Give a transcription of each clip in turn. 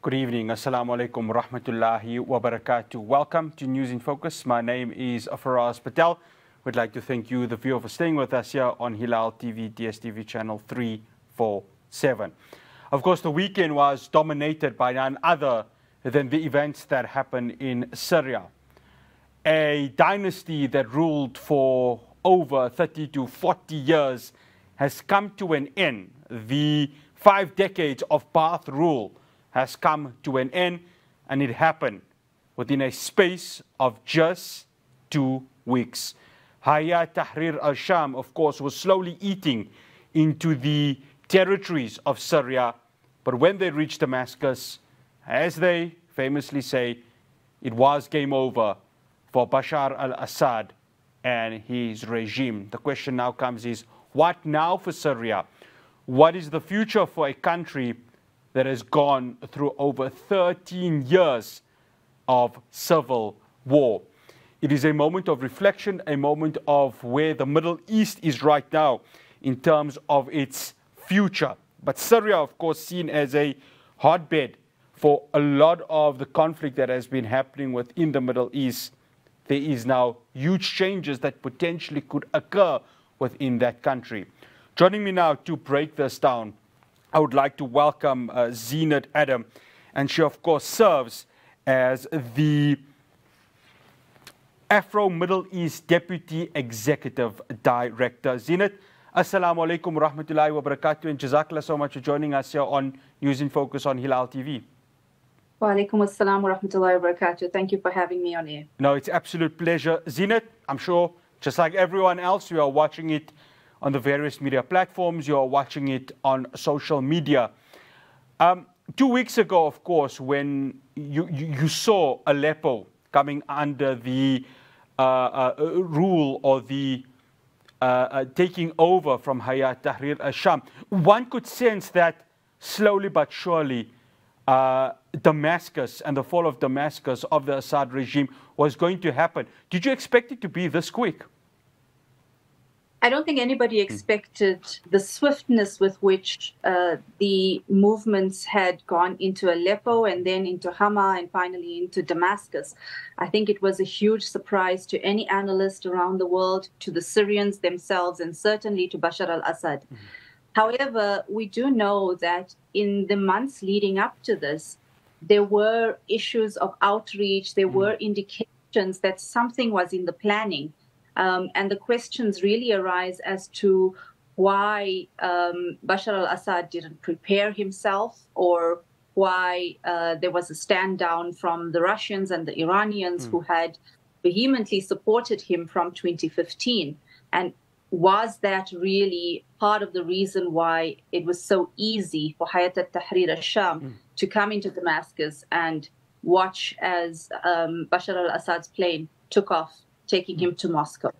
Good evening. Assalamu alaikum rahmatullahi wa barakatuh. Welcome to News in Focus. My name is Faraz Patel. We'd like to thank you, the viewer, for staying with us here on Hilaal TV, DSTV channel 347. Of course, the weekend was dominated by none other than the events that happened in Syria. A dynasty that ruled for over 30 to 40 years has come to an end. The 5 decades of Ba'ath rule has come to an end, and it happened within a space of just 2 weeks. Hayat Tahrir al-Sham, of course, was slowly eating into the territories of Syria, but when they reached Damascus, as they famously say, it was game over for Bashar al-Assad and his regime. The question now comes is, what now for Syria? What is the future for a country that has gone through over 13 years of civil war? It is a moment of reflection, a moment of where the Middle East is right now in terms of its future. But Syria, of course, seen as a hotbed for a lot of the conflict that has been happening within the Middle East. There is now huge changes that potentially could occur within that country. Joining me now to break this down, I would like to welcome Zeenat Adam, and she, of course, serves as the Afro-Middle East Deputy Executive Director. Zeenat, Assalamu alaikum rahmatullahi wa barakatuh, and jazakallah so much for joining us here on News in Focus on Hilaal TV. Wa alaikum assalam wa rahmatullahi wa barakatuh. Thank you for having me on air. No, it's absolute pleasure. Zeenat, I'm sure, just like everyone else, you are watching it on the various media platforms, you are watching it on social media. 2 weeks ago, of course, when you saw Aleppo coming under the rule or the taking over from Hayat Tahrir al-Sham, one could sense that slowly but surely Damascus and the fall of Damascus of the Assad regime was going to happen. Did you expect it to be this quick? I don't think anybody expected the swiftness with which the movements had gone into Aleppo and then into Hama and finally into Damascus. I think it was a huge surprise to any analyst around the world, to the Syrians themselves, and certainly to Bashar al-Assad. However, we do know that in the months leading up to this, there were issues of outreach, there were indications that something was in the planning. And the questions really arise as to why Bashar al-Assad didn't prepare himself, or why there was a stand down from the Russians and the Iranians who had vehemently supported him from 2015. And was that really part of the reason why it was so easy for Hayat Tahrir al-Sham to come into Damascus and watch as Bashar al-Assad's plane took off, taking him to Moscow?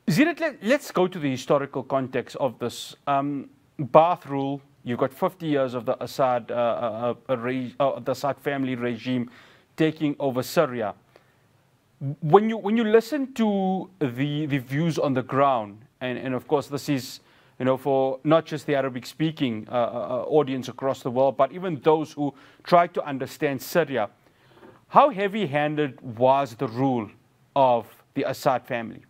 Zeenat, let's go to the historical context of this. Ba'ath rule, you've got 50 years of the Assad, the Assad family regime taking over Syria. When you listen to the views on the ground, and of course this is, for not just the Arabic-speaking audience across the world, but even those who try to understand Syria, how heavy-handed was the rule of the Assad family?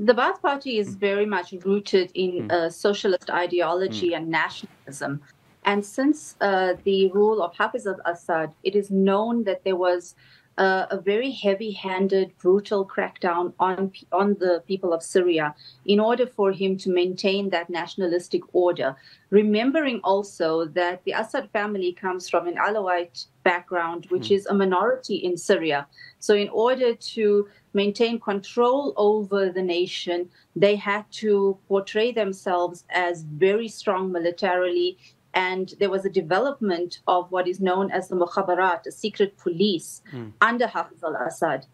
The Ba'ath Party is very much rooted in socialist ideology and nationalism. And since the rule of Hafiz al-Assad, it is known that there was a very heavy-handed, brutal crackdown on the people of Syria in order for him to maintain that nationalistic order. Remembering also that the Assad family comes from an Alawite background, which is a minority in Syria. So in order to maintain control over the nation, they had to portray themselves as very strong militarily. And there was a development of what is known as the Mukhabarat, a secret police, under Hafiz al-Assad.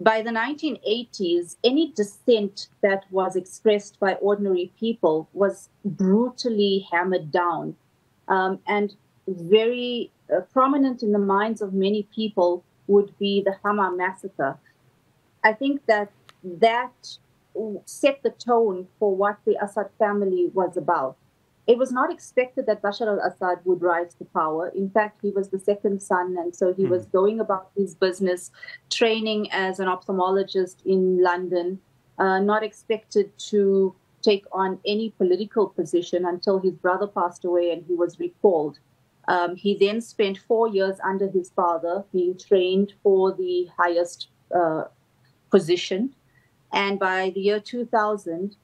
By the 1980s, any dissent that was expressed by ordinary people was brutally hammered down. And very prominent in the minds of many people would be the Hama massacre. I think that set the tone for what the Assad family was about. it was not expected that Bashar al-Assad would rise to power. In fact, he was the second son, and so he was going about his business, training as an ophthalmologist in London, not expected to take on any political position until his brother passed away and he was recalled. He then spent 4 years under his father, being trained for the highest position. And by the year 2000,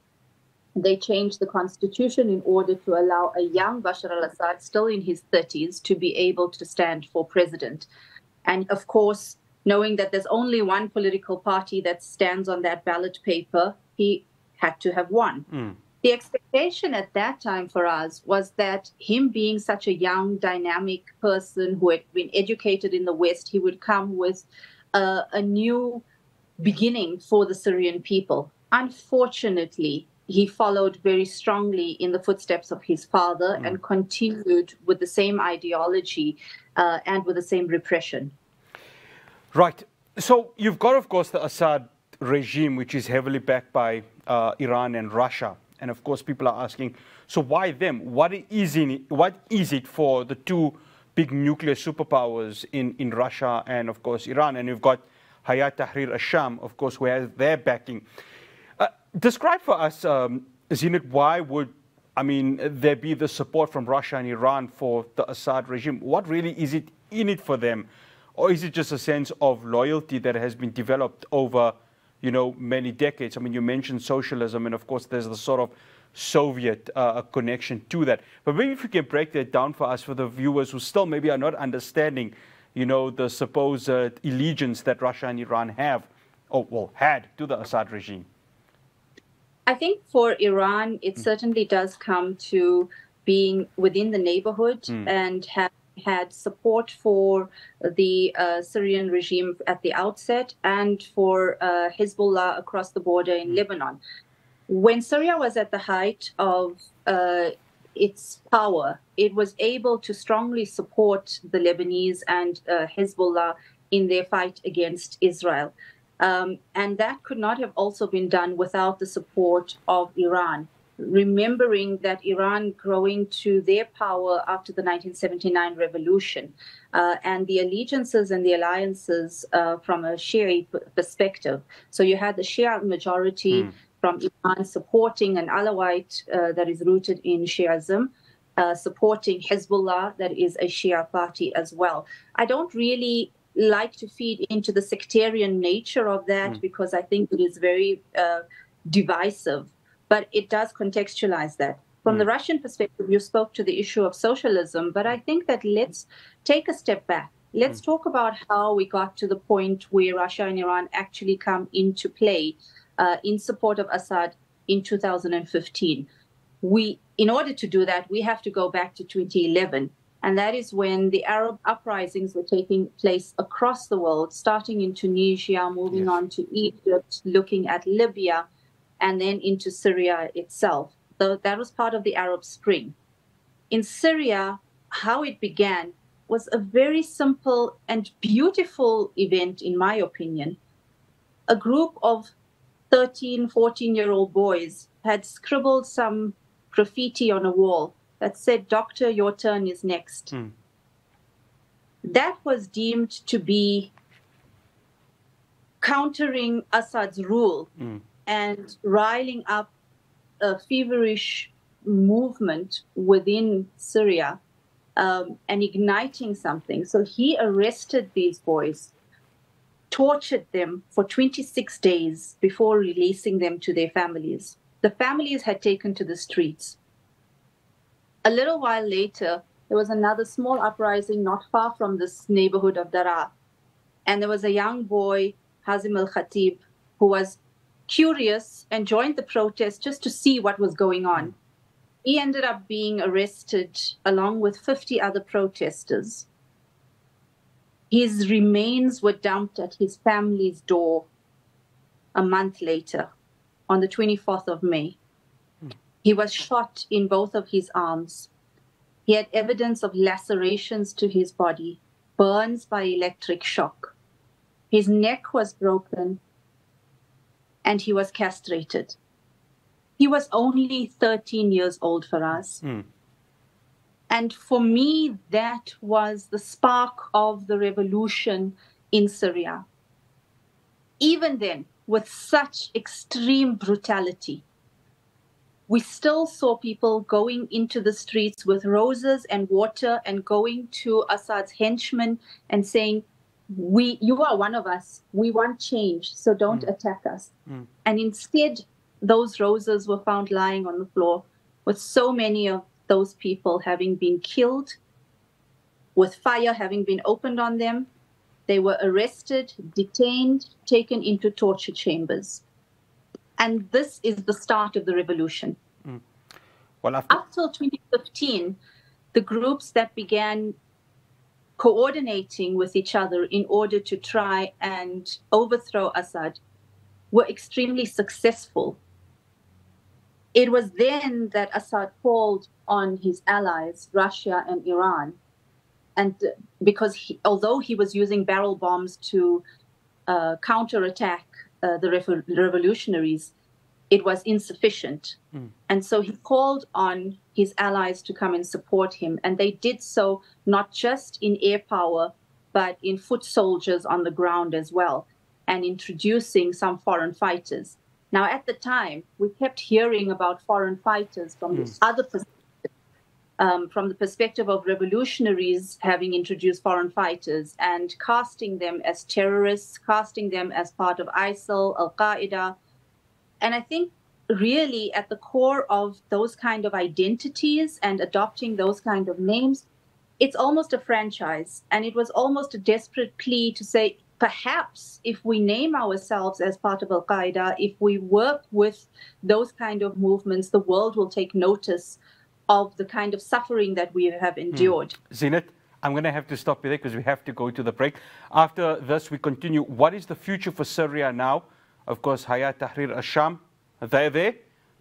they changed the constitution in order to allow a young Bashar al-Assad, still in his 30s, to be able to stand for president. And of course, knowing that there's only one political party that stands on that ballot paper, he had to have won. The expectation at that time for us was that him being such a young, dynamic person who had been educated in the West, he would come with a new beginning for the Syrian people. Unfortunately, he followed very strongly in the footsteps of his father and continued with the same ideology and with the same repression. Right. So you've got, of course, the Assad regime, which is heavily backed by Iran and Russia. And of course, people are asking, so why them? What is it for the two big nuclear superpowers in Russia and, of course, Iran? And you've got Hayat Tahrir al-Sham, of course, who has their backing. Describe for us, Zeenat, why would, there be the support from Russia and Iran for the Assad regime? What really is it in it for them? Or is it just a sense of loyalty that has been developed over, many decades? You mentioned socialism, and of course there's the sort of Soviet connection to that. But maybe if you can break that down for us, for the viewers who still maybe are not understanding, the supposed allegiance that Russia and Iran have, had to the Assad regime. I think for Iran, it certainly does come to being within the neighborhood and have had support for the Syrian regime at the outset and for Hezbollah across the border in Lebanon. When Syria was at the height of its power, it was able to strongly support the Lebanese and Hezbollah in their fight against Israel. And that could not have also been done without the support of Iran. Remembering that Iran growing to their power after the 1979 revolution and the allegiances and the alliances from a Shia perspective. So you had the Shia majority from Iran supporting an Alawite that is rooted in Shiism, supporting Hezbollah, that is a Shia party as well. I don't really like to feed into the sectarian nature of that because I think it is very divisive. But it does contextualize that. From the Russian perspective, you spoke to the issue of socialism, but I think that let's take a step back. Let's talk about how we got to the point where Russia and Iran actually come into play in support of Assad in 2015. In order to do that, we have to go back to 2011. And that is when the Arab uprisings were taking place across the world, starting in Tunisia, moving on to Egypt, looking at Libya, and then into Syria itself. So that was part of the Arab Spring. In Syria, how it began was a very simple and beautiful event, in my opinion. A group of 13, 14-year-old boys had scribbled some graffiti on a wall that said, "Doctor, your turn is next." That was deemed to be countering Assad's rule and riling up a feverish movement within Syria and igniting something. So he arrested these boys, tortured them for 26 days before releasing them to their families. The families had taken to the streets. A little while later, there was another small uprising not far from this neighborhood of Daraa. And there was a young boy, Hazim al-Khatib, who was curious and joined the protest just to see what was going on. He ended up being arrested along with 50 other protesters. His remains were dumped at his family's door a month later, on the 24th of May. He was shot in both of his arms. He had evidence of lacerations to his body, burns by electric shock. His neck was broken, and he was castrated. He was only 13 years old for us. And for me, that was the spark of the revolution in Syria. Even then, with such extreme brutality, we still saw people going into the streets with roses and water and going to Assad's henchmen and saying, you are one of us. We want change, so don't attack us. And instead, those roses were found lying on the floor, with so many of those people having been killed, with fire having been opened on them. They were arrested, detained, taken into torture chambers. And this is the start of the revolution. Well, up till 2015, the groups that began coordinating with each other in order to try and overthrow Assad were extremely successful. It was then that Assad called on his allies, Russia and Iran, and because although he was using barrel bombs to counterattack the revolutionaries, it was insufficient. And so he called on his allies to come and support him. And they did so not just in air power, but in foot soldiers on the ground as well, and introducing some foreign fighters. Now, at the time, we kept hearing about foreign fighters from this other perspective, from the perspective of revolutionaries having introduced foreign fighters and casting them as terrorists, casting them as part of ISIL, Al-Qaeda. And I think really at the core of those kind of identities and adopting those kind of names, it's almost a franchise. And it was almost a desperate plea to say, perhaps if we name ourselves as part of Al-Qaeda, if we work with those kind of movements, the world will take notice of the kind of suffering that we have endured. Zeenat, I'm going to have to stop you there because we have to go to the break. After this, we continue. What is the future for Syria now? Of course, Hayat Tahrir al-Sham, they're there.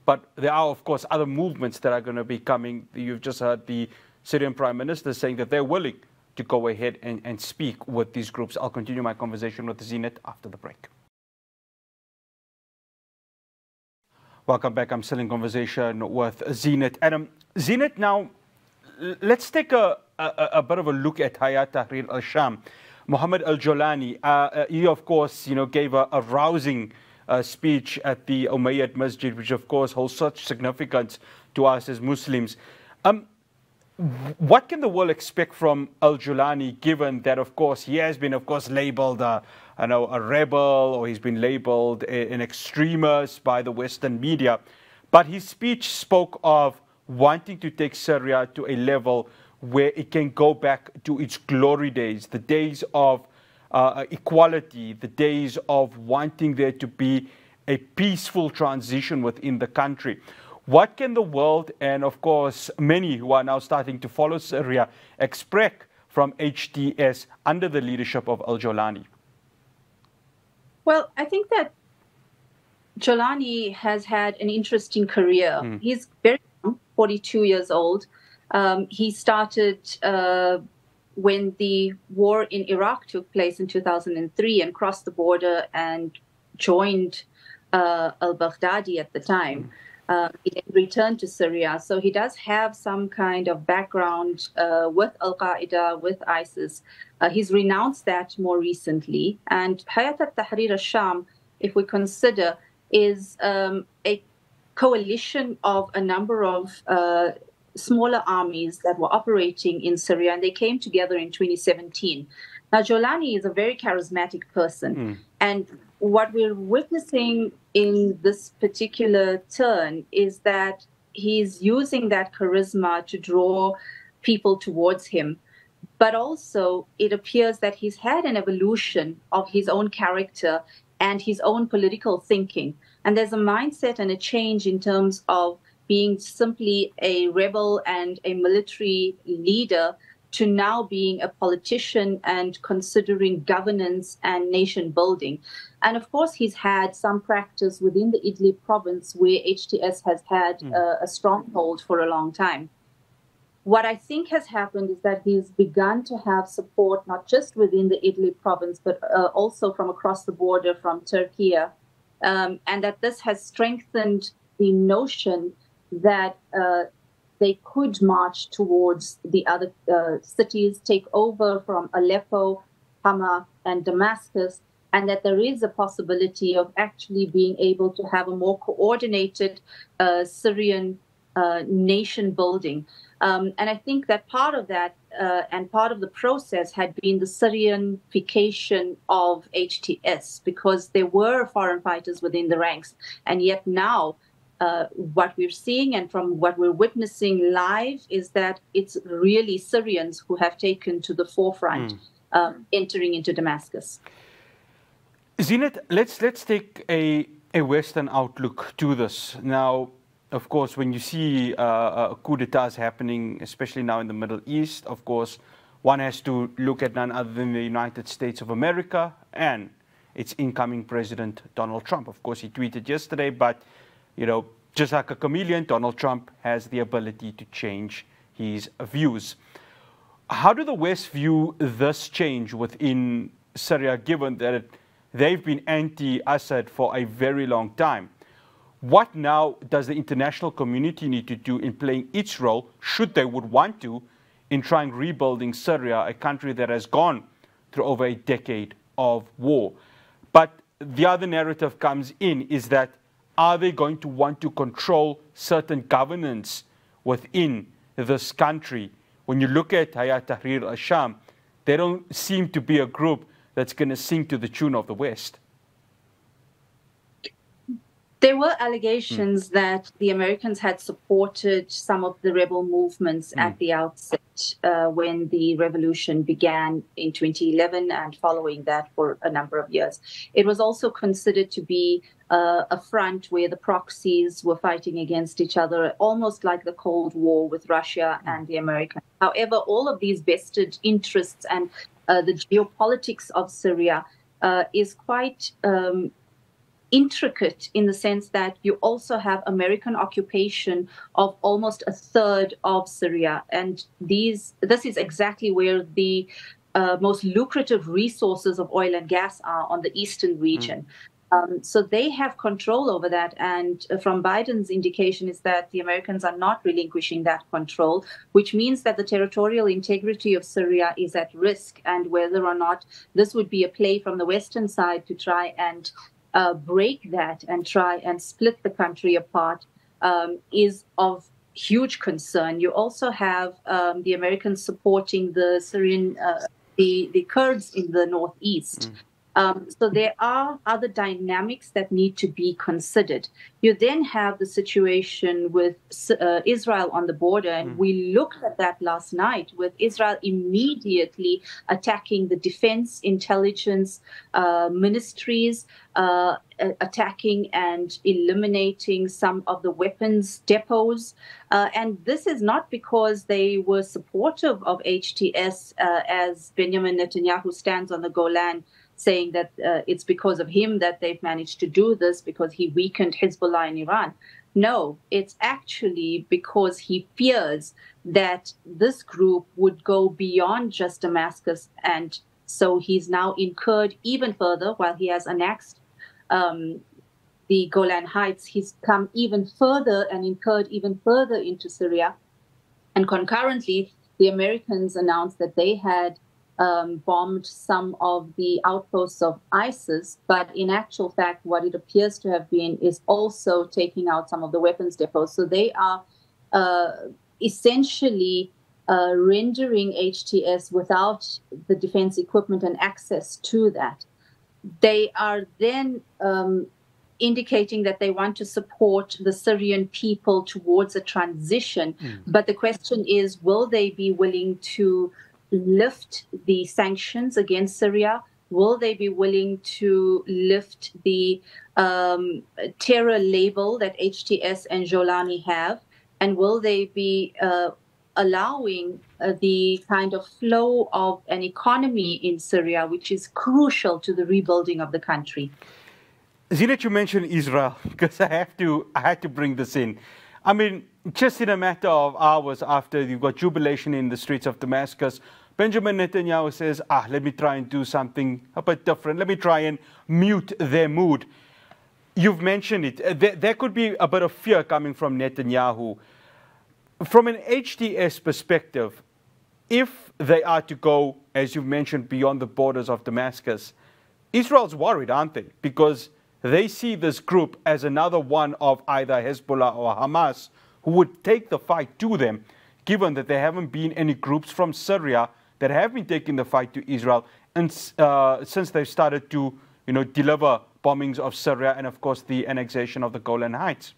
But there are, of course, other movements that are going to be coming. You've just heard the Syrian Prime Minister saying that they're willing to go ahead and speak with these groups. I'll continue my conversation with Zeenat after the break. Welcome back. I'm still in conversation with Zeenat. And Zeenat, now let's take a bit of a look at Hayat Tahrir al-Sham. Mohammed al-Jolani, he of course, gave a rousing speech at the Umayyad Masjid, which of course holds such significance to us as Muslims. What can the world expect from al-Jolani, given that, of course, he has been, of course, labeled a rebel, or he's been labeled an extremist by the Western media. But his speech spoke of wanting to take Syria to a level where it can go back to its glory days, the days of equality, the days of wanting there to be a peaceful transition within the country. What can the world, and of course many who are now starting to follow Syria, expect from HTS under the leadership of al-Jolani? Well, I think that Jolani has had an interesting career. He's very young, 42 years old. He started when the war in Iraq took place in 2003 and crossed the border and joined al-Baghdadi at the time. He then returned to Syria. So he does have some kind of background with Al-Qaeda, with ISIS. He's renounced that more recently. And Hayat Tahrir al-Sham, if we consider, is a coalition of a number of smaller armies that were operating in Syria, and they came together in 2017. Now, Jolani is a very charismatic person. And what we're witnessing in this particular turn is that he's using that charisma to draw people towards him. But also, it appears that he's had an evolution of his own character and his own political thinking. And there's a mindset and a change in terms of being simply a rebel and a military leader to now being a politician and considering governance and nation building. And of course, he's had some practice within the Idlib province where HTS has had a stronghold for a long time. What I think has happened is that he's begun to have support, not just within the Idlib province, but also from across the border from Turkey, and that this has strengthened the notion that they could march towards the other cities, take over from Aleppo, Hama, and Damascus, and that there is a possibility of actually being able to have a more coordinated Syrian nation building. And I think that part of that and part of the process had been the Syrianification of HTS, because there were foreign fighters within the ranks. And yet now, what we're seeing and from what we're witnessing live is that it's really Syrians who have taken to the forefront, entering into Damascus. Zeenat, let's take a Western outlook to this. Now, of course, when you see coup d'etats happening, especially now in the Middle East, of course, one has to look at none other than the United States of America and its incoming president, Donald Trump. Of course, he tweeted yesterday, but, you know, just like a chameleon, Donald Trump has the ability to change his views. How do the West view this change within Syria, given that they've been anti-Assad for a very long time? What now does the international community need to do in playing its role, should they would want to, in trying rebuilding Syria, a country that has gone through over a decade of war? But the other narrative comes in is that, are they going to want to control certain governance within this country? When you look at Hayat Tahrir al-Sham, they don't seem to be a group that's going to sing to the tune of the West. There were allegations that the Americans had supported some of the rebel movements at the outset when the revolution began in 2011 and following that for a number of years. It was also considered to be a front where the proxies were fighting against each other, almost like the Cold War with Russia and the Americans. However, all of these vested interests and the geopolitics of Syria is quite intricate, in the sense that you also have American occupation of almost a third of Syria. And this is exactly where the most lucrative resources of oil and gas are, on the eastern region. So they have control over that. And from Biden's indication is that the Americans are not relinquishing that control, which means that the territorial integrity of Syria is at risk. And whether or not this would be a play from the Western side to try and break that and try and split the country apart is of huge concern. You also have the Americans supporting the Syrian, the Kurds in the northeast. So there are other dynamics that need to be considered. You then have the situation with Israel on the border, and we looked at that last night, with Israel immediately attacking the defense, intelligence ministries, attacking and eliminating some of the weapons depots. And this is not because they were supportive of HTS, as Benjamin Netanyahu stands on the Golan saying that it's because of him that they've managed to do this, because he weakened Hezbollah in Iran. No, it's actually because he fears that this group would go beyond just Damascus. And so he's now incurred even further, while he has annexed the Golan Heights, he's come even further and incurred even further into Syria. And concurrently, the Americans announced that they had bombed some of the outposts of ISIS, but in actual fact, what it appears to have been is also taking out some of the weapons depots. So they are essentially rendering HTS without the defense equipment and access to that. They are then indicating that they want to support the Syrian people towards a transition. But the question is, will they be willing to lift the sanctions against Syria? Will they be willing to lift the terror label that HTS and Jolani have? And will they be allowing the kind of flow of an economy in Syria, which is crucial to the rebuilding of the country? Zeenat, you mentioned Israel, because I had to bring this in. I mean, just in a matter of hours after you've got jubilation in the streets of Damascus, Benjamin Netanyahu says, let me try and do something a bit different. Let me try and mute their mood. You've mentioned it. There could be a bit of fear coming from Netanyahu. From an HTS perspective, if they are to go, as you've mentioned, beyond the borders of Damascus, Israel's worried, aren't they? Because they see this group as another one of either Hezbollah or Hamas who would take the fight to them, given that there haven't been any groups from Syria that have been taking the fight to Israel and since they've started to, deliver bombings of Syria and, of course, the annexation of the Golan Heights.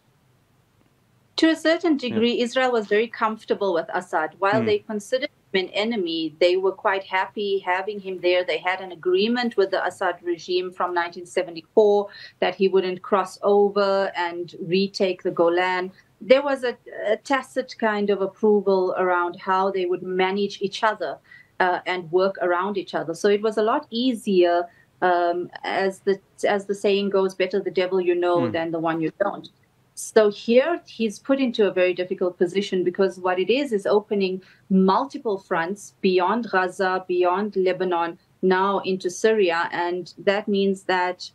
To a certain degree, Israel was very comfortable with Assad. While they considered him an enemy, they were quite happy having him there. They had an agreement with the Assad regime from 1974 that he wouldn't cross over and retake the Golan. There was a tacit kind of approval around how they would manage each other and work around each other. So it was a lot easier, as the saying goes, better the devil you know than the one you don't. So here he's put into a very difficult position because what it is opening multiple fronts beyond Gaza, beyond Lebanon, now into Syria. And that means that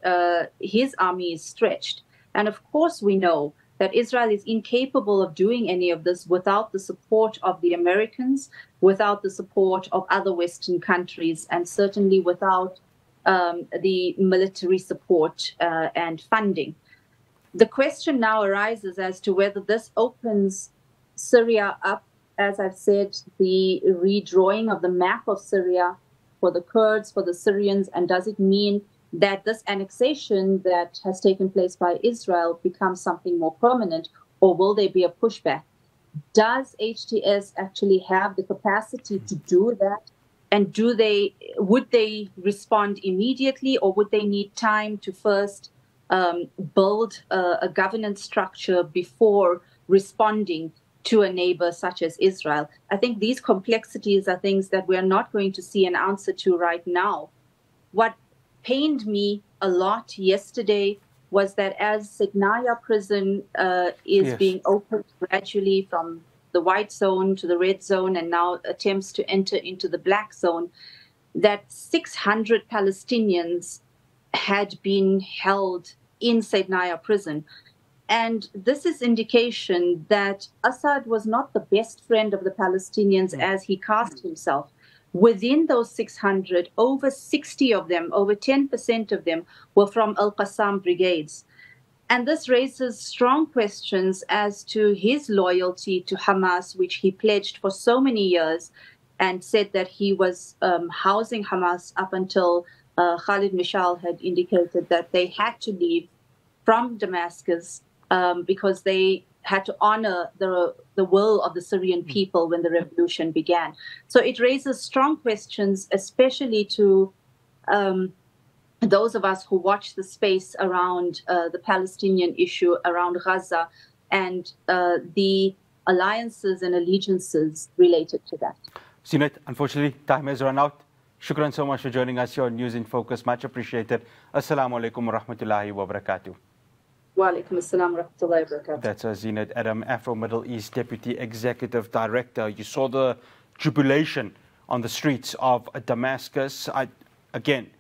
his army is stretched. And of course, we know that Israel is incapable of doing any of this without the support of the Americans, without the support of other Western countries, and certainly without the military support and funding. The question now arises as to whether this opens Syria up, as I've said, the redrawing of the map of Syria for the Kurds, for the Syrians, and does it mean that this annexation that has taken place by Israel becomes something more permanent, or will there be a pushback? Does HTS actually have the capacity to do that? And would they respond immediately, or would they need time to first build a governance structure before responding to a neighbor such as Israel? I think these complexities are things that we're not going to see an answer to right now. What pained me a lot yesterday was that as Zeenat prison is being opened gradually from the white zone to the red zone and now attempts to enter into the black zone, that 600 Palestinians had been held in Zeenat prison. And this is indication that Assad was not the best friend of the Palestinians as he cast himself. Within those 600, over 60 of them, over 10% of them, were from Al-Qassam brigades. And this raises strong questions as to his loyalty to Hamas, which he pledged for so many years and said that he was housing Hamas up until Khalid Mishal had indicated that they had to leave from Damascus because they had to honor the will of the Syrian people when the revolution began. So it raises strong questions, especially to those of us who watch the space around the Palestinian issue, around Gaza, and the alliances and allegiances related to that. Zeenat, unfortunately, time has run out. Shukran so much for joining us here on News in Focus. Much appreciated. Assalamu alaikum wa rahmatullahi wa barakatuh. Wa alaikum assalam wa rahmatullahi wa barakatuh. That's Zeenat Adam, Afro-Middle East Deputy Executive Director. You saw the jubilation on the streets of Damascus. Again,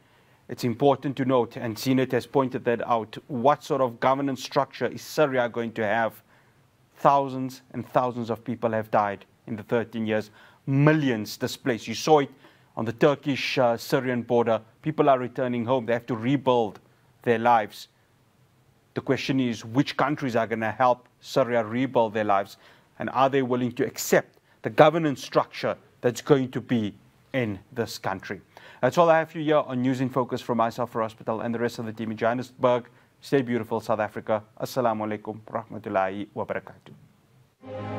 it's important to note, and Zeenat has pointed that out, what sort of governance structure is Syria going to have? Thousands and thousands of people have died in the 13 years. Millions displaced. You saw it on the Turkish-Syrian border. People are returning home. They have to rebuild their lives. The question is, which countries are going to help Syria rebuild their lives? And are they willing to accept the governance structure that's going to be in this country? That's all I have for you here on News in Focus from myself, Afro-Middle, and the rest of the team in Johannesburg. Stay beautiful, South Africa. Assalamu alaikum wa rahmatullahi wa barakatuh.